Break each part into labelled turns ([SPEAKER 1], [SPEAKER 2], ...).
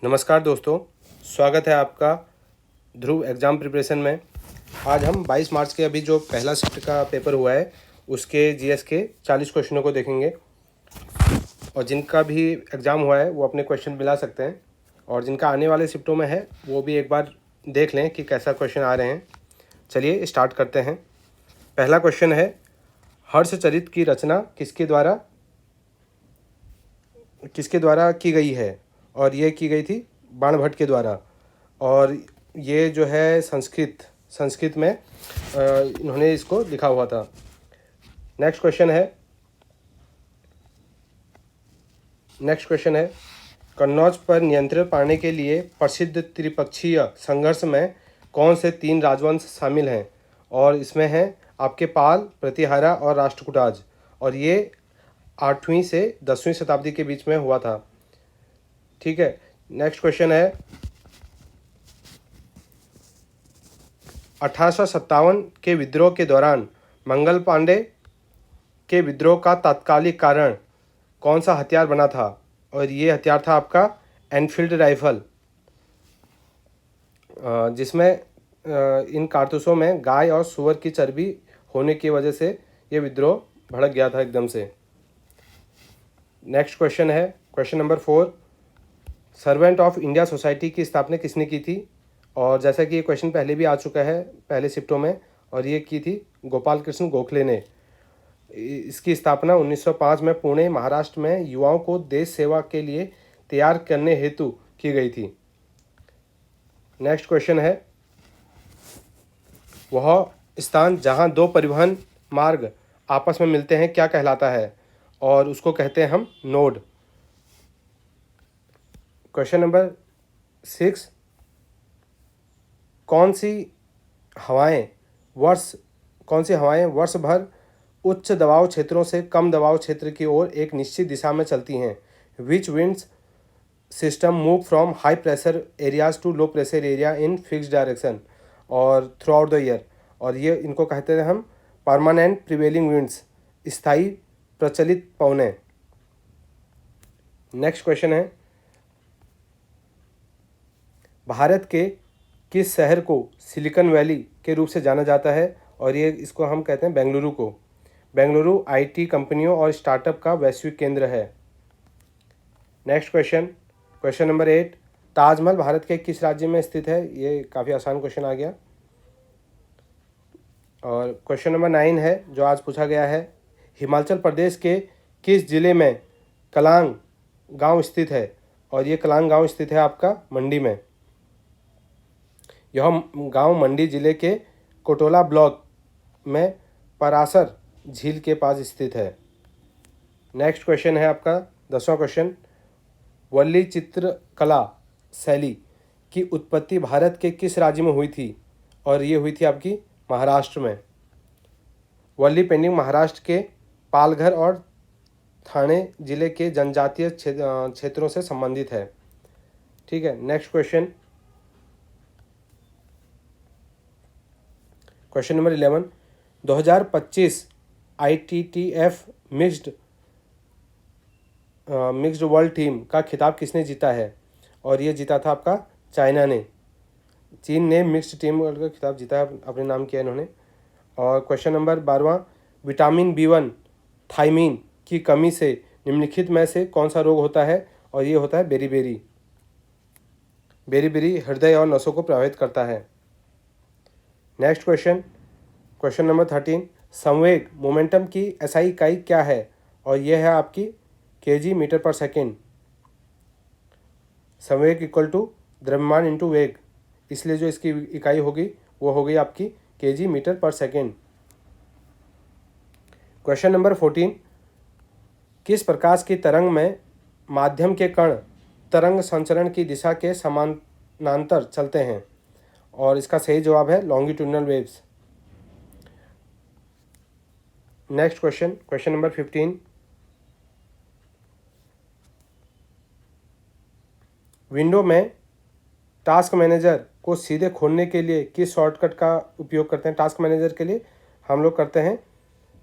[SPEAKER 1] नमस्कार दोस्तों, स्वागत है आपका ध्रुव एग्ज़ाम प्रिपरेशन में। आज हम 22 मार्च के अभी जो पहला शिफ्ट का पेपर हुआ है उसके जीएस के 40 क्वेश्चनों को देखेंगे और जिनका भी एग्ज़ाम हुआ है वो अपने क्वेश्चन मिला सकते हैं और जिनका आने वाले शिफ्टों में है वो भी एक बार देख लें कि कैसा क्वेश्चन आ रहे हैं। चलिए स्टार्ट करते हैं। पहला क्वेश्चन है, हर्षचरित की रचना किसके द्वारा की गई है? और ये की गई थी बाणभट्ट के द्वारा। और ये जो है संस्कृत में इन्होंने इसको लिखा हुआ था। नेक्स्ट क्वेश्चन है, कन्नौज पर नियंत्रण पाने के लिए प्रसिद्ध त्रिपक्षीय संघर्ष में कौन से 3 राजवंश शामिल हैं? और इसमें हैं आपके पाल, प्रतिहारा और राष्ट्रकूटाज। और ये 8वीं से 10वीं शताब्दी के बीच में हुआ था। ठीक है। नेक्स्ट क्वेश्चन है, 1857 के विद्रोह के दौरान मंगल पांडे के विद्रोह का तात्कालिक कारण कौन सा हथियार बना था? और ये हथियार था आपका एनफील्ड राइफल, जिसमें इन कारतूसों में गाय और सूअर की चर्बी होने की वजह से ये विद्रोह भड़क गया था एकदम से। नेक्स्ट क्वेश्चन है, question number 4, servant of India society की स्थापना किसने की थी? और जैसा कि ये क्वेश्चन पहले भी आ चुका है पहले शिफ्टों में, और ये की थी गोपाल कृष्ण गोखले ने। इसकी स्थापना 1905 में पुणे महाराष्ट्र में युवाओं को देश सेवा के लिए तैयार करने हेतु की गई थी। नेक्स्ट क्वेश्चन है, वह स्थान जहां 2 परिवहन मार्ग आपस में मिलते हैं क्या कहलाता है? और उसको कहते हैं हम नोड। क्वेश्चन नंबर 6, कौन सी हवाएं वर्ष भर उच्च दबाव क्षेत्रों से कम दबाव क्षेत्र की ओर एक निश्चित दिशा में चलती हैं? Which winds system move from high pressure areas to low pressure area in fix direction और थ्रू आउट द ईयर। और ये इनको कहते हैं हम परमानेंट प्रिवेलिंग विंड्स, स्थायी प्रचलित पवनें। नेक्स्ट क्वेश्चन है, भारत के किस शहर को सिलिकॉन वैली के रूप से जाना जाता है? और ये इसको हम कहते हैं बेंगलुरु को। बेंगलुरु आईटी कंपनियों और स्टार्टअप का वैश्विक केंद्र है। Next question number 8, Taj Mahal Bharat के किस राज्य में स्थित है? ये काफ़ी आसान क्वेश्चन आ गया। और क्वेश्चन नंबर 9 है जो आज पूछा गया है, हिमाचल प्रदेश के किस जिले में कलांग गांव स्थित है? और ये कलांग गांव स्थित है आपका मंडी में। यह गांव मंडी जिले के कोटोला ब्लॉक में परासर झील के पास स्थित है। नेक्स्ट क्वेश्चन है आपका 10वां क्वेश्चन, वल्ली चित्रकला शैली की उत्पत्ति भारत के किस राज्य में हुई थी? और ये हुई थी आपकी महाराष्ट्र में। वल्ली पेंटिंग महाराष्ट्र के पालघर और ठाणे जिले के जनजातीय क्षेत्रों से संबंधित है। ठीक है। Next question number 11, 2025 ITTF mixed world team का खिताब किसने जीता है? और ये जीता था आपका चाइना ने। चीन ने मिक्स्ड टीम वर्ल्ड का खिताब जीता है, अपने नाम किया इन्होंने। और question number 12, vitamin B1 thymine की कमी से निम्नलिखित में से कौन सा रोग होता है? और ये होता है बेरीबेरी। बेरीबेरी हृदय और नसों को प्रभावित करता है। नेक्स्ट क्वेश्चन नंबर 13, संवेग मोमेंटम की SI इकाई क्या है? और यह है आपकी kg मीटर पर सेकेंड। संवेग इक्वल टू द्रव्यमान इंटू वेग, इसलिए जो इसकी इकाई होगी वो होगी आपकी kg मीटर पर सेकेंड। क्वेश्चन नंबर 14, किस प्रकाश की तरंग में माध्यम के कण तरंग संचरण की दिशा के समानांतर चलते हैं? और इसका सही जवाब है longitudinal waves. Next question number 15, window में टास्क मैनेजर को सीधे खोलने के लिए किस शॉर्टकट का उपयोग करते हैं? टास्क मैनेजर के लिए हम लोग करते हैं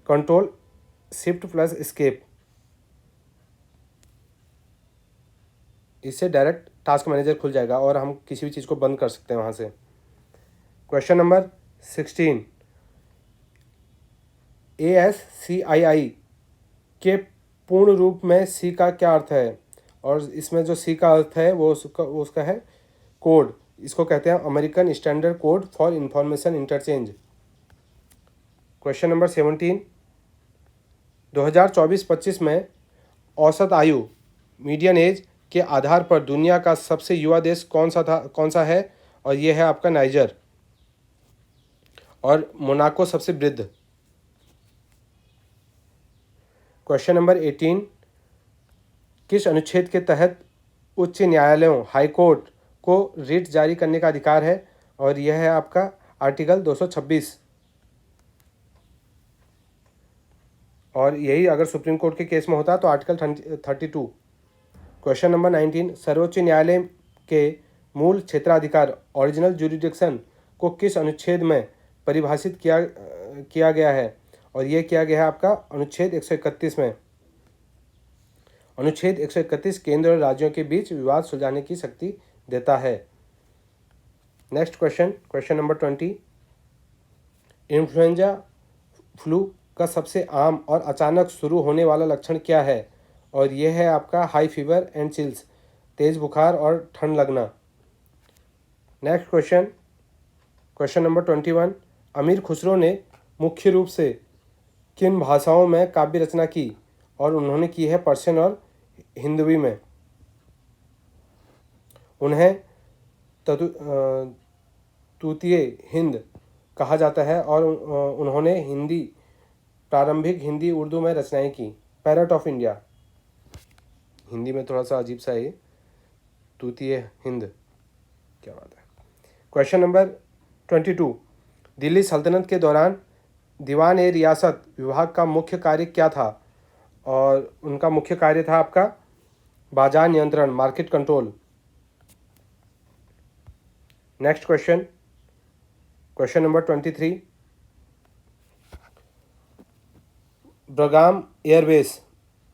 [SPEAKER 1] कंट्रोल शिफ्ट प्लस एस्केप। इससे डायरेक्ट टास्क मैनेजर खुल जाएगा और हम किसी भी चीज़ को बंद कर सकते हैं वहाँ से। क्वेश्चन नंबर 16, ASCII के पूर्ण रूप में सी का क्या अर्थ है? और इसमें जो सी का अर्थ है वो उसका है कोड। इसको कहते हैं American standard code for information interchange. Question number 17, 2024-25 में औसत आयु मीडियन एज के आधार पर दुनिया का सबसे युवा देश कौन सा है? और ये है आपका नाइजर, और मोनाको सबसे वृद्ध। क्वेश्चन नंबर 18, किस अनुच्छेद के तहत उच्च न्यायालयों हाई कोर्ट को रिट जारी करने का अधिकार है? और यह है आपका आर्टिकल 226। और यही अगर सुप्रीम कोर्ट के केस में होता तो आर्टिकल 32। क्वेश्चन नंबर 19, सर्वोच्च न्यायालय के मूल क्षेत्राधिकार ओरिजिनल ज्यूरिडिक्शन को किस अनुच्छेद में परिभाषित किया गया है? और ये किया गया है आपका अनुच्छेद 131 में। अनुच्छेद 131 केंद्र और राज्यों के बीच विवाद सुलझाने की शक्ति देता है। Next question, question number 20, influenza flu का सबसे आम और अचानक शुरू होने वाला लक्षण क्या है? और यह है आपका हाई फीवर एंड चिल्स, तेज बुखार और ठंड लगना। नेक्स्ट क्वेश्चन, क्वेश्चन नंबर 21, अमीर खुसरो ने मुख्य रूप से किन भाषाओं में काव्य रचना की? और उन्होंने की है पर्शियन और हिंदवी में। उन्हें तूतीय हिंद कहा जाता है और उन्होंने प्रारंभिक हिंदी उर्दू में रचनाएं की। पैरट ऑफ इंडिया, हिंदी में थोड़ा सा अजीब सा है, तूतीय हिंद, क्या बात है। क्वेश्चन नंबर 22, दिल्ली सल्तनत के दौरान दीवान ए रियासत विभाग का मुख्य कार्य क्या था? और उनका मुख्य कार्य था आपका बाजार नियंत्रण, market control. Next question, question number 23,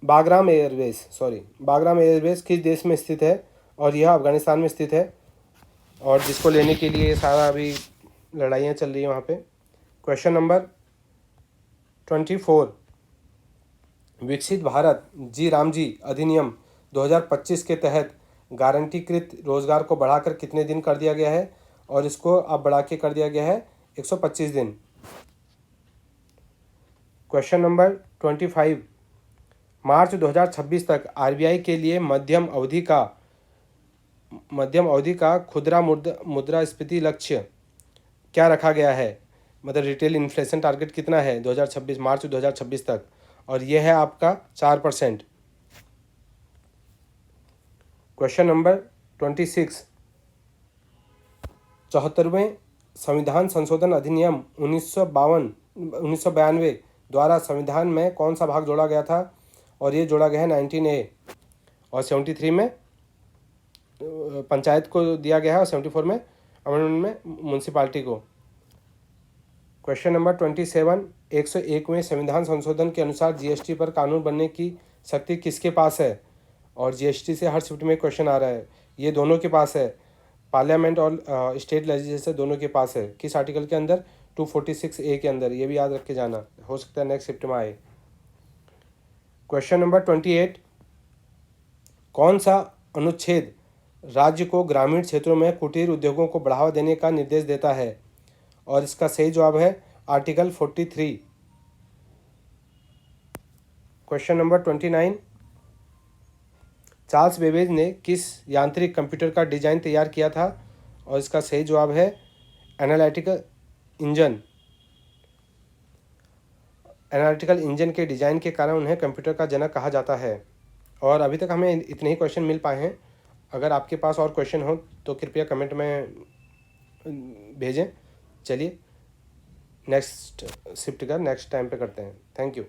[SPEAKER 1] Bagram airbase किस देश में स्थित है? और यह अफगानिस्तान में स्थित है, और जिसको लेने के लिए सारा अभी लड़ाइयाँ चल रही हैं वहाँ पे। क्वेश्चन नंबर 24, विकसित भारत जी रामजी अधिनियम 2025 के तहत गारंटीकृत रोजगार को बढ़ाकर कितने दिन कर दिया गया है? और इसको अब बढ़ा के कर दिया गया है 125 दिन। क्वेश्चन नंबर 25, मार्च 2026 तक आरबीआई के लिए मध्यम अवधि का खुदरा मुद्रास्फीति लक्ष्य क्या रखा गया है? मतलब रिटेल इन्फ्लेशन टारगेट कितना है 2026 मार्च 2026 तक? और यह है आपका 4%। क्वेश्चन नंबर 26, 74वें संविधान संशोधन अधिनियम 1992 द्वारा संविधान में कौन सा भाग जोड़ा गया था? और ये जोड़ा गया है 19A, और 73 में पंचायत को दिया गया है, और 74 में अमेंडमेंट में म्यूनसिपालिटी को। क्वेश्चन नंबर 27, 101वें संविधान संशोधन के अनुसार जीएसटी पर कानून बनने की शक्ति किसके पास है? और जीएसटी से हर शिफ्ट में क्वेश्चन आ रहा है, ये दोनों के पास है, पार्लियामेंट और स्टेट लेजिस्लेचर दोनों के पास है। किस आर्टिकल के अंदर? 246A के अंदर। ये भी याद रख के जाना, हो सकता है नेक्स्ट शिफ्ट में आए। क्वेश्चन नंबर 28, कौन सा अनुच्छेद राज्य को ग्रामीण क्षेत्रों में कुटीर उद्योगों को बढ़ावा देने का निर्देश देता है? और इसका सही जवाब है article 43। Question number 29, Charles Babbage ने किस यांत्रिक कंप्यूटर का डिजाइन तैयार किया था? और इसका सही जवाब है एनालिटिकल इंजन के डिजाइन के कारण उन्हें कंप्यूटर का जनक कहा जाता है। और अभी तक हमें इतने ही क्वेश्चन मिल पाए हैं। अगर आपके पास और क्वेश्चन हो तो कृपया कमेंट में भेजें। चलिए नेक्स्ट शिफ्ट का नेक्स्ट टाइम पे करते हैं। Thank you.